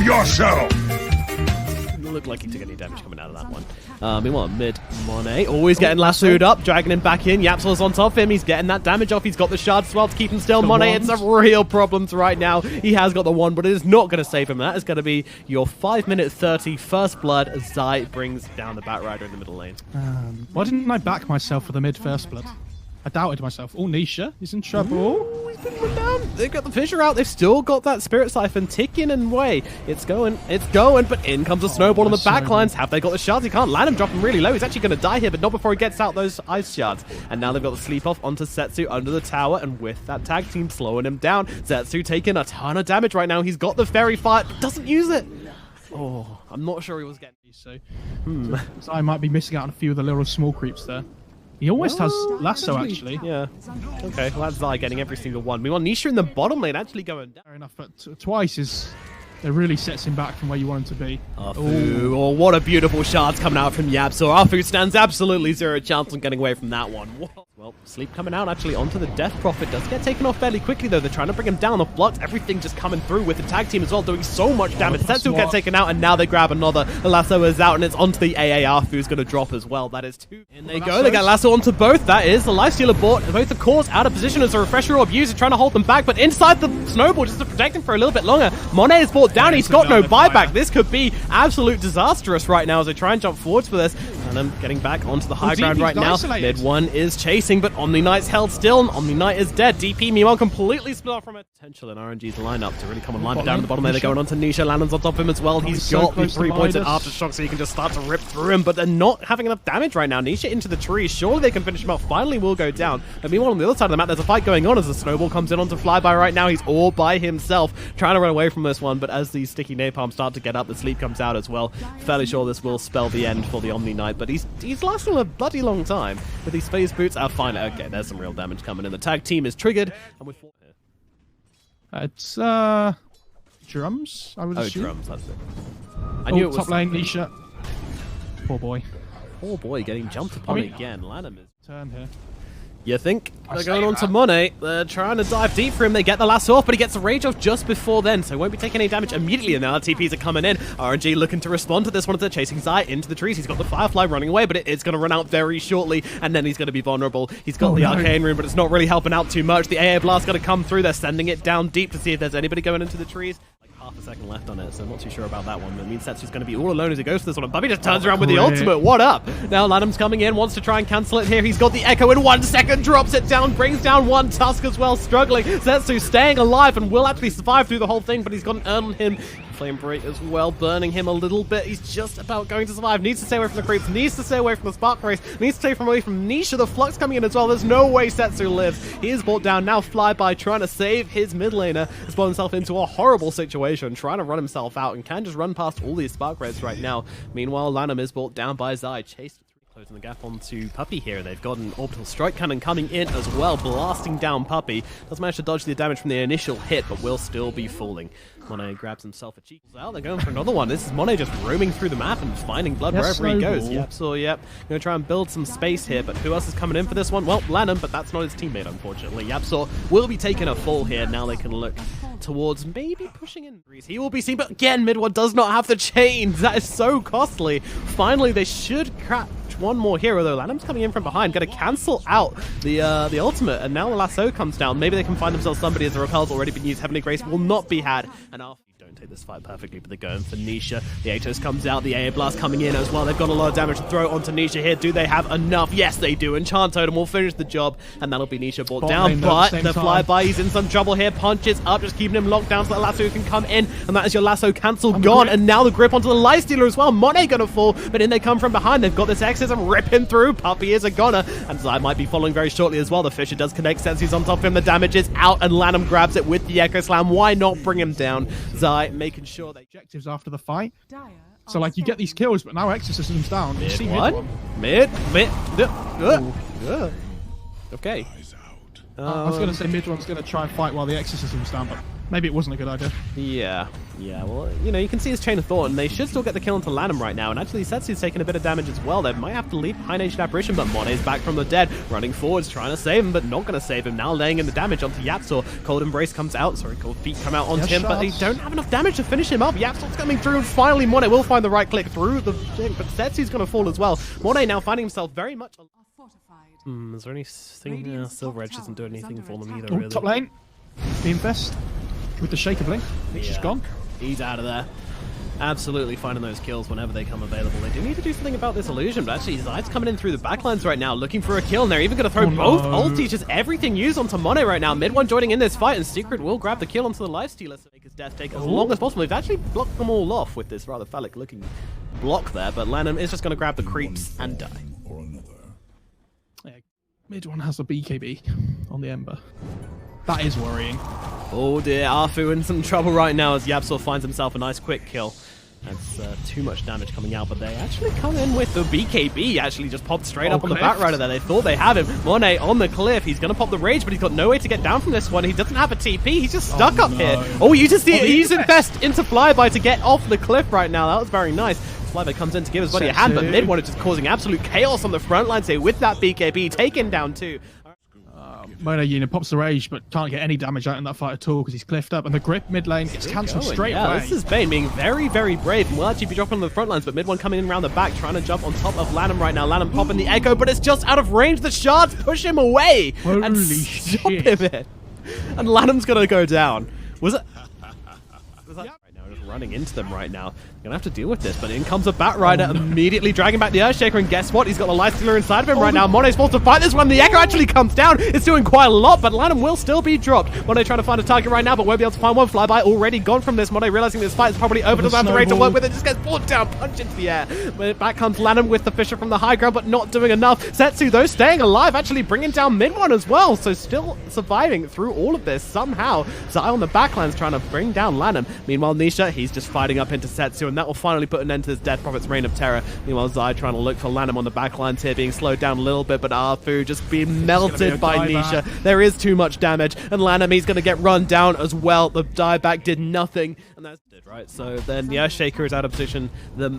yourself! Didn't look like he took any damage coming out of that one. Meanwhile, mid Monet always getting lassoed up, dragging him back in. Yapsol's on top of him. He's getting that damage off. He's got the shards as well to keep him still. Monet, it's a real problem right now. He has got the one, but it is not going to save him. That is going to be your 5-minute 30 first blood as Zai brings down the Batrider in the middle lane. Why didn't I back myself for the mid first blood? I doubted myself. Oh, Nisha is in trouble. Ooh, he's been run down. They've got the Fissure out. They've still got that Spirit Siphon ticking away. It's going, but in comes a Snowball on the backlines. Have they got the shards? He can't land him, drop him really low. He's actually going to die here, but not before he gets out those ice shards. And now they've got the sleep off onto Setsu under the tower, and with that tag team slowing him down, Setsu taking a ton of damage right now. He's got the Fairy Fire, but doesn't use it. Oh, I'm not sure he was getting these, so I might be missing out on a few of the little small creeps there. He almost has lasso, actually. Yeah. Okay, well, that's Zai getting every single one. We want Nisha in the bottom lane actually going down. Fair enough, but twice is... It really sets him back from where you want him to be. Arfu, oh, what a beautiful shards coming out from Yab. So Arfu stands absolutely zero chance on getting away from that one. Well, sleep coming out actually onto the Death Prophet. Does get taken off fairly quickly though. They're trying to bring him down. The flux, everything just coming through with the tag team as well, doing so much damage. Setsu gets taken out, and now they grab another. The lasso is out, and it's onto the AA. Arfu's going to drop as well. That is two. In they go. They got lasso onto both. That is the Lifestealer bought. Both the cores out of position as a refresher orb user trying to hold them back, but inside the Snowball just to protect him for a little bit longer. Monet is brought down. He's got no buyback. This could be absolute disastrous right now as they try and jump forwards for this. And I'm getting back onto the high ground right now. Mid one is chasing, but Omni Knight's held still, and Omni Knight is dead. DP, meanwhile, completely split off from it. Potential in RNG's lineup to really come and line it down at the bottom there. They're going on to Nisha. Landon's on top of him as well. He's got the 3 points at Aftershock, so he can just start to rip through him, but they're not having enough damage right now. Nisha into the trees. Surely they can finish him off. Finally will go down. But meanwhile, on the other side of the map, there's a fight going on as the Snowball comes in onto Flyby right now. He's all by himself, trying to run away from this one, but as the sticky napalm start to get up, the sleep comes out as well. Fairly sure this will spell the end for the Omni Knight, but he's lasting a bloody long time with these phase boots. Fine. Okay, there's some real damage coming in. The tag team is triggered, and we're here. It's drums, I would assume. Drums, that's it. I knew it was top lane, Nisha. Poor boy. Poor boy getting jumped upon again. Lanham is turn here. You think? They're going on to Monet. They're trying to dive deep for him. They get the lasso off, but he gets the rage off just before then, so he won't be taking any damage immediately. And now the TPs are coming in. RNG looking to respond to this one as they're chasing Zai into the trees. He's got the Firefly running away, but it's going to run out very shortly, and then he's going to be vulnerable. He's got the Arcane Rune, but it's not really helping out too much. The AA Blast going to come through. They're sending it down deep to see if there's anybody going into the trees. Half a second left on it, so I'm not too sure about that one. That means Setsu's going to be all alone as he goes for this one. And Bubby just turns around with the ultimate. What up? Now Lanham's coming in, wants to try and cancel it here. He's got the Echo in 1 second, drops it down, brings down one Tusk as well, struggling. Setsu staying alive and will actually survive through the whole thing, but he's got an urn on him. Flame Break as well, burning him a little bit. He's just about going to survive. Needs to stay away from the creeps, needs to stay away from the Spark Race, needs to stay away from Nisha. The Flux coming in as well. There's no way Setsu lives. He is brought down. Now Flyby trying to save his mid laner. Has brought himself into a horrible situation, trying to run himself out and can just run past all these Spark Rays right now. Meanwhile, Lanham is brought down by Zai. Chased closing the gap onto Puppy here. They've got an Orbital Strike Cannon coming in as well, blasting down Puppy. Does manage to dodge the damage from the initial hit, but will still be falling. Monet grabs himself a cheek out. They're going for another one. This is Monet just roaming through the map and finding blood wherever he goes. Yep, so yep. Going to try and build some space here, but who else is coming in for this one? Well, Lanham, but that's not his teammate, unfortunately. Yapsor will be taking a fall here. Now they can look towards maybe pushing in. He will be seen, but again, mid one does not have the chains. That is so costly. Finally, they should catch one more hero, though. Lanham's coming in from behind, going to cancel out the ultimate, and now the lasso comes down. Maybe they can find themselves somebody as the repel's already been used. Heavenly Grace will not be had, and after don't take this fight perfectly, but they're going for Nisha. The Atos comes out, the AA Blast coming in as well. They've got a lot of damage to throw onto Nisha here. Do they have enough? Yes, they do. Enchant Totem will finish the job, and that'll be Nisha brought down. But the Flyby, he's in some trouble here. Punches up, just keeping him locked down so that lasso can come in, and that is your lasso cancel gone. And now the grip onto the Lifestealer as well. Monet gonna fall, but in they come from behind. They've got this Exorcism ripping through. Puppy is a goner, and Zai might be following very shortly as well. The Fisher does connect. Setsu's on top of him. The damage is out, and Lanham grabs it with the Echo Slam. Why not bring him down? Zai making sure they objectives after the fight. So like you get these kills, but now Exorcism's down. Mid you see one. Okay. I was going to say mid one's going to try and fight while the Exorcism's down, but Maybe it wasn't a good idea. Yeah, well, you know, you can see his chain of thought, and they should still get the kill into Lanham right now, and actually Setsu's taking a bit of damage as well. They might have to leave behind Ancient Apparition, but Monet's back from the dead, running forwards, trying to save him, but not going to save him. Now laying in the damage onto Yapzor. Cold Embrace comes out, Cold Feet come out onto him, but they don't have enough damage to finish him up. Yapzor's coming through, and finally Monet will find the right click through the thing, but Setsu's going to fall as well. Monet now finding himself very much... is there anything... Yeah, Silver Edge doesn't do anything for them either, really. Top lane. Beamfest. With the Shaker Blink. She's gone. He's out of there. Absolutely finding those kills whenever they come available. They do need to do something about this illusion, but actually Zai's coming in through the backlines right now, looking for a kill, and they're even going to throw both ulti, just everything used onto Monet right now. Mid one joining in this fight, and Secret will grab the kill onto the Lifestealer to make his death take as long as possible. They've actually blocked them all off with this rather phallic looking block there, but Lanham is just going to grab the creeps and die. Yeah, mid one has a BKB on the Ember. That is worrying. Oh dear, Arfu in some trouble right now as Yapzor finds himself a nice quick kill. That's too much damage coming out, but they actually come in with the BKB. Actually just popped straight up on the Batrider there. They thought they have him. Monet on the cliff. He's going to pop the Rage, but he's got no way to get down from this one. He doesn't have a TP. He's just stuck up here. Oh, you just see it. He's Infest into Flyby to get off the cliff right now. That was very nice. Flyby comes in to give his buddy a hand, but Mid one is just causing absolute chaos on the front line. So with that BKB, taken down too. Monet pops the Rage, but can't get any damage out in that fight at all because he's cliffed up, and the grip mid lane gets cancelled straight away. This is Bane being very, very brave, and will actually be dropping on the front lines, but mid one coming in around the back, trying to jump on top of Lanham right now. Lanham popping the Echo, but it's just out of range. The shards push him away and stop him in. And Lanham's going to go down. Was that right now, just running into them right now. Gonna have to deal with this, but in comes a Batrider, immediately dragging back the Earthshaker, and guess what? He's got the Lifestealer inside of him right now. Monet's supposed to fight this one. The Echo actually comes down. It's doing quite a lot, but Lanham will still be dropped. Monet trying to find a target right now, but won't be able to find one. Flyby already gone from this. Monet realizing this fight is probably over, doesn't have the rate to work with it, just gets pulled down, punched into the air. But back comes Lanham with the Fisher from the high ground, but not doing enough. Setsu, though, staying alive, actually bringing down mid one as well, so still surviving through all of this somehow. Zai on the backlines trying to bring down Lanham. Meanwhile, Nisha, he's just fighting up into Setsu, and that will finally put an end to this Dead Prophet's reign of terror. Meanwhile, Zai trying to look for Lanham on the backlines here, being slowed down a little bit, but Arfu just being melted by Nisha. There is too much damage, and Lanham, he's going to get run down as well. The dieback did nothing, and that's it, right? So then the Earthshaker is out of position. The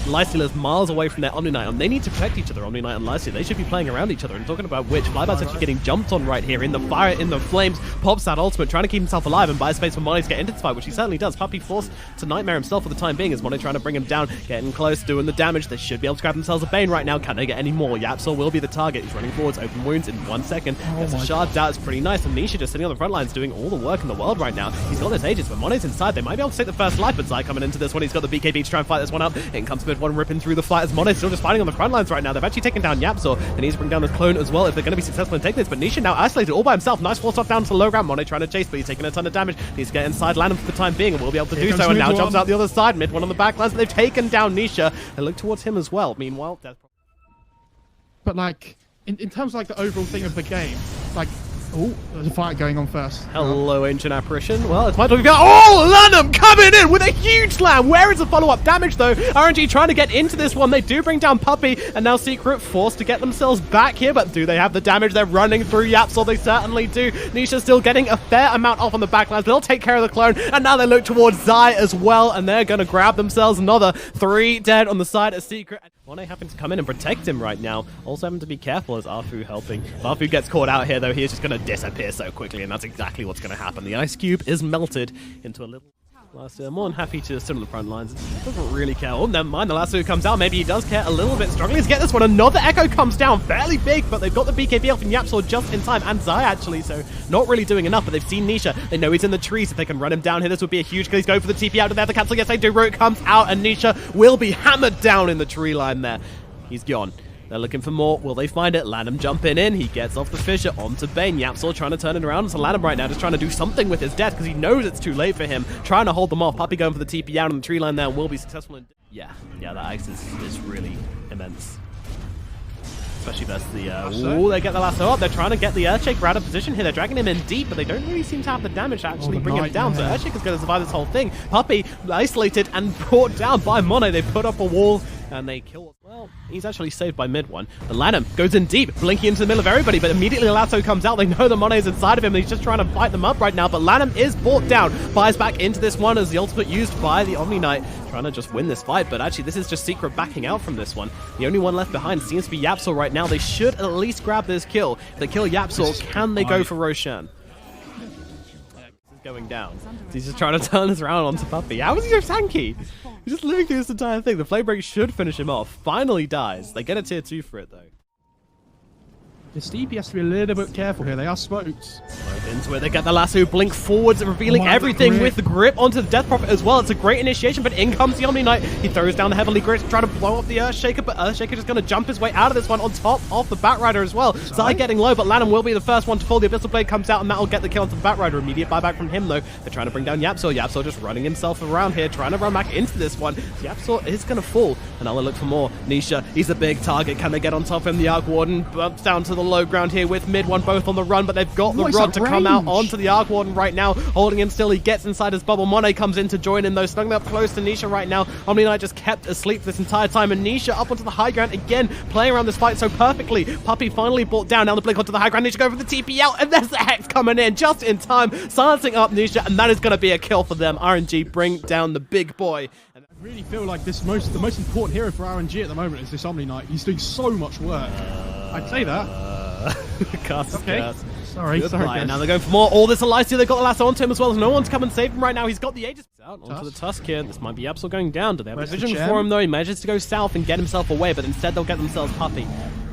Lifestealer's miles away from their Omni Knight, and they need to protect each other, Omni Knight and Lifestealer. They should be playing around each other, and talking about which, Flyby's actually getting jumped on right here in the fire, in the flames, pops that ultimate, trying to keep himself alive and buy space for Monet to get into this fight, which he certainly does. Puppy forced to Nightmare himself for the time being, as Monet trying to bring him down, getting close, doing the damage. They should be able to grab themselves a Bane right now. Can they get any more? Yapzor will be the target. He's running forwards, open wounds in 1 second. Gets a shard out. It's pretty nice. And Nisha just sitting on the front lines doing all the work in the world right now. He's got his Aegis, but Monet's inside. They might be able to take the first life, but Zai coming into this one. He's got the BKB to try and fight this one up. In comes mid one, ripping through the fight as Monet's still just fighting on the front lines right now. They've actually taken down Yapzor, and he's bring down this clone as well if they're going to be successful in taking this. But Nisha now isolated all by himself. Nice force off down to the low ground. Monet trying to chase, but he's taking a ton of damage. Needs to get inside Lanham for the time being, and will be able to do so. And now jumps out the other side. Mid one on the back lines, and they've taken down Nisha and look towards him as well. Meanwhile, but like in terms of like the overall thing of the game, like there's a fight going on first. Hello, Ancient Apparition. Well, it's my time to go. Oh, Lanham coming in with a huge slam. Where is the follow-up damage, though? RNG trying to get into this one. They do bring down Puppy, and now Secret forced to get themselves back here, but do they have the damage? They're running through Yapzor. They certainly do. Nisha still getting a fair amount off on the backlines. They'll take care of the clone, and now they look towards Zai as well, and they're going to grab themselves another 3 dead on the side of Secret. Monet having to come in and protect him right now. Also having to be careful as Arfu helping. If Arfu gets caught out here, though, he is just going to disappear so quickly, and that's exactly what's going to happen. The ice cube is melted into a little... I'm more than happy to sit on the front lines. Doesn't really care. Oh, never mind. The Lasso comes out. Maybe he does care a little bit. Struggling to get this one. Another Echo comes down. Fairly big, but they've got the BKB off in Yapzor just in time. And Zai, actually, so not really doing enough. But they've seen Nisha. They know he's in the trees. If they can run him down here, this would be a huge kill. He's going for the TP out of there. The cancel. Yes, they do. Root comes out, and Nisha will be hammered down in the tree line there. He's gone. They're looking for more. Will they find it? Lanham jumping in. He gets off the Fisher onto Bane. Yapzor trying to turn it around to Lanham right now, just trying to do something with his death because he knows it's too late for him. Trying to hold them off. Puppy going for the TP out on the tree line there will be successful. Yeah, the ice is really immense. Especially versus the... they get the lasso up. They're trying to get the Earthshaker out of position here. They're dragging him in deep, but they don't really seem to have the damage to actually bring him down. So Earthshaker's going to survive this whole thing. Puppy isolated and brought down by Monet. They put up a wall and they kill... Well, He's actually saved by mid one. The Lanham goes in deep, blinking into the middle of everybody, but immediately Lasso comes out. They know the Monet is inside of him, and he's just trying to fight them up right now, but Lanham is brought down. Buys back into this one as the ultimate used by the Omni Knight, trying to just win this fight, but actually this is just Secret backing out from this one. The only one left behind seems to be Yapsor right now. They should at least grab this kill. If they kill Yapsor, can they go for Roshan? Going down. So he's just trying to turn this around onto Puppy. How is he so tanky? He's just living through this entire thing. The flame break should finish him off. Finally dies. They get a tier 2 for it though. The Steepy has to be a little bit careful here. They are smoked. Right into it. They get the lasso, blink forwards, revealing everything with the grip onto the Death Prophet as well. It's a great initiation, but in comes the Omni Knight. He throws down the Heavenly Grip to try to blow off the Earthshaker, but Earthshaker just going to jump his way out of this one on top of the Batrider as well. Zai getting low, but Lanham will be the first one to fall. The Abyssal Blade comes out, and that'll get the kill onto the Batrider. Immediate buyback from him, though. They're trying to bring down Yapsor. Yapsor just running himself around here, trying to run back into this one. Yapsor is going to fall, and now they look for more. Nisha, he's a big target. Can they get on top of him? The Arc Warden bumps down to the low ground here with mid one both on the run, but they've got the rod to come out onto the Arc Warden right now, holding him still. He gets inside his bubble. Monet comes in to join him though, snuggling up close to Nisha right now. Omni Knight just kept asleep this entire time, and Nisha up onto the high ground again, playing around this fight so perfectly. Puppy finally brought down. Now the blink onto the high ground. Nisha go for the TP out, and there's the Hex coming in just in time, silencing up Nisha, and that is going to be a kill for them. RNG bring down the big boy. I really feel like the most important hero for RNG at the moment is this Omni Knight. He's doing so much work. I'd say that. Cast okay. Curse. Sorry. Guys. Now they're going for more. All this Elysia, they've got the lasso onto him as well. There's no one to come and save him right now. He's got the Aegis out onto the Tusk here. This might be Yapsor going down. Do they have a vision for him though? He manages to go south and get himself away, but instead they'll get themselves Puppy.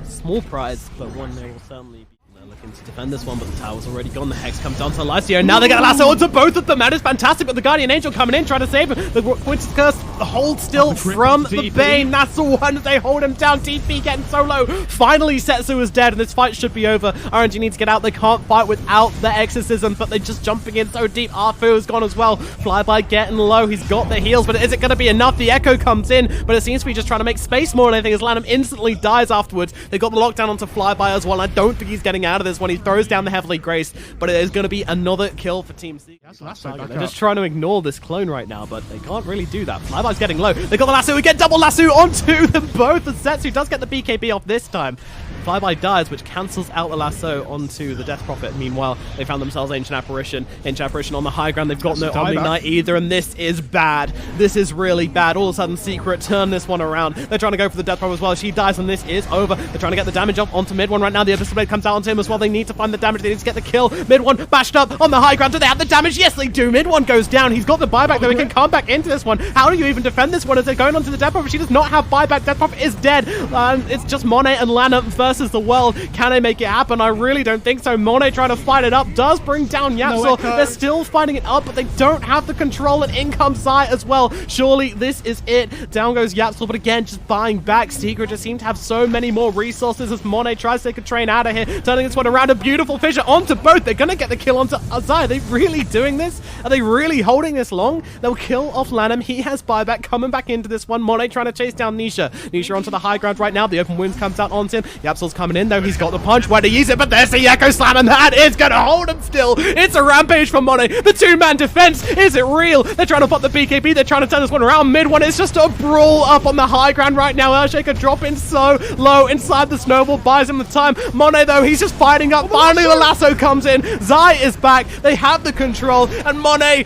Small prize, but one they will certainly be. Looking to defend this one, but the tower's already gone. The Hex comes down to Elysia, and now they get a lasso onto both of them. That is fantastic, but the Guardian Angel coming in, trying to save him. The Quintus Curse hold still from the Bane. That's the one. They hold him down. TP getting so low. Finally, Setsu is dead, and this fight should be over. RNG needs to get out. They can't fight without the Exorcism, but they're just jumping in so deep. Arfu is gone as well. Flyby getting low. He's got the heals, but is it going to be enough? The Echo comes in, but it seems to be just trying to make space more than anything, as Lanham instantly dies afterwards. They got the lockdown onto Flyby as well. I don't think he's getting out of this one. He throws down the Heavenly Grace, but it is going to be another kill for Team Secret. They're just trying to ignore this clone right now, but they can't really do that. Flyby's getting low. They got the lasso. We get double lasso onto them both. The Setsu does get the BKB off this time. Flyby dies, which cancels out the lasso onto the Death Prophet. Meanwhile, they found themselves Ancient Apparition. Ancient Apparition on the high ground. They've got no Omni Knight either, and this is bad. This is really bad. All of a sudden, Secret turn this one around. They're trying to go for the Death Prophet as well. She dies, and this is over. They're trying to get the damage off onto mid one right now. The Abyssal Blade comes out onto him as well. They need to find the damage. They need to get the kill. Mid one bashed up on the high ground. Do they have the damage? Yes, they do. Mid one goes down. He's got the buyback, though. He can come back into this one. How do you even defend this one as they're going onto the Death Prophet? She does not have buyback. Death Prophet is dead. It's just Monet and Lana versus the world. Can they make it happen? I really don't think so. Monet trying to fight it up does bring down Yapsor. They're still fighting it up, but they don't have the control, and in comes Zai as well. Surely this is it. Down goes Yapsor, but again, just buying back. Secret just seem to have so many more resources as Monet tries to take a train out of here, turning this one around. A beautiful fissure onto both. They're going to get the kill onto Zai. Are they really doing this? Are they really holding this long? They'll kill off Lanham. He has buyback coming back into this one. Monet trying to chase down Nisha. Nisha onto the high ground right now. The open wounds comes out onto him. Yapsor's coming in though. He's got the punch. Where to use it? But there's the Echo Slam, and that is going to hold him still. It's a rampage for Monet. The two-man defense. Is it real? They're trying to pop the BKB. They're trying to turn this one around. Mid one is just a brawl up on the high ground right now. Earthshaker dropping so low inside the snowball. Buys him the time. Monet, though, he's just fighting up. Finally, the lasso comes in. Zai is back. They have the control. And Monet,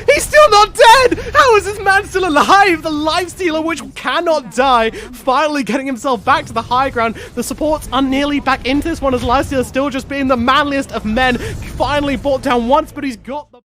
he's still not dead. How is this man still alive? The life stealer, which cannot die, finally getting himself back to the high ground. The supports are nearly back into this one, as Lysia still just being the manliest of men. Finally brought down once, but he's got the